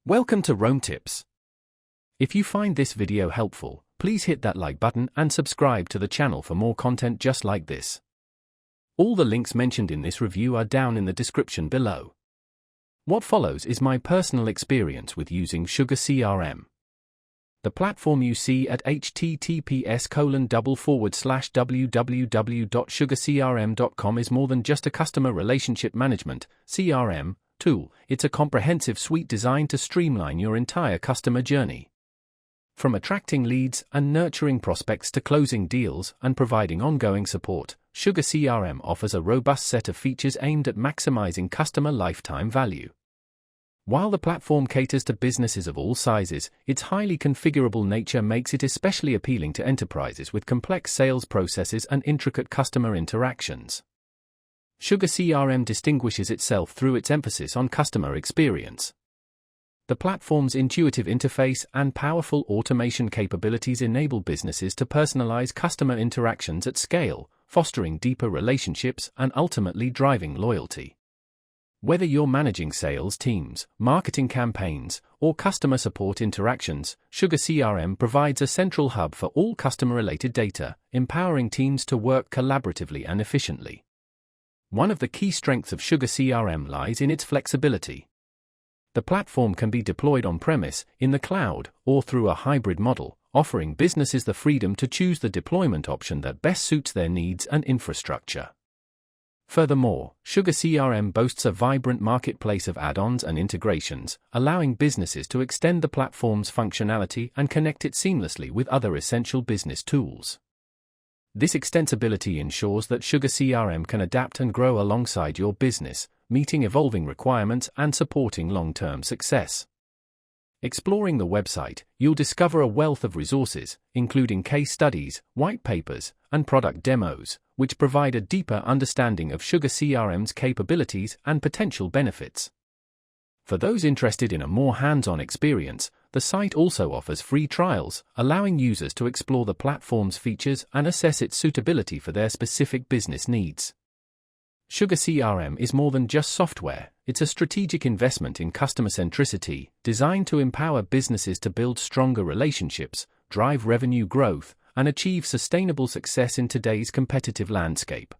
Welcome to Rome Tips. If you find this video helpful, please hit that like button and subscribe to the channel for more content just like this. All the links mentioned in this review are down in the description below. What follows is my personal experience with using SugarCRM. The platform you see at https://www.sugarcrm.com is more than just a customer relationship management (CRM) tool. It's a comprehensive suite designed to streamline your entire customer journey. From attracting leads and nurturing prospects to closing deals and providing ongoing support, SugarCRM offers a robust set of features aimed at maximizing customer lifetime value. While the platform caters to businesses of all sizes, its highly configurable nature makes it especially appealing to enterprises with complex sales processes and intricate customer interactions. SugarCRM distinguishes itself through its emphasis on customer experience. The platform's intuitive interface and powerful automation capabilities enable businesses to personalize customer interactions at scale, fostering deeper relationships and ultimately driving loyalty. Whether you're managing sales teams, marketing campaigns, or customer support interactions, SugarCRM provides a central hub for all customer-related data, empowering teams to work collaboratively and efficiently. One of the key strengths of SugarCRM lies in its flexibility. The platform can be deployed on-premise, in the cloud, or through a hybrid model, offering businesses the freedom to choose the deployment option that best suits their needs and infrastructure. Furthermore, SugarCRM boasts a vibrant marketplace of add-ons and integrations, allowing businesses to extend the platform's functionality and connect it seamlessly with other essential business tools. This extensibility ensures that SugarCRM can adapt and grow alongside your business, meeting evolving requirements and supporting long-term success. Exploring the website, you'll discover a wealth of resources, including case studies, white papers, and product demos, which provide a deeper understanding of SugarCRM's capabilities and potential benefits. For those interested in a more hands-on experience, the site also offers free trials, allowing users to explore the platform's features and assess its suitability for their specific business needs. SugarCRM is more than just software, it's a strategic investment in customer centricity, designed to empower businesses to build stronger relationships, drive revenue growth, and achieve sustainable success in today's competitive landscape.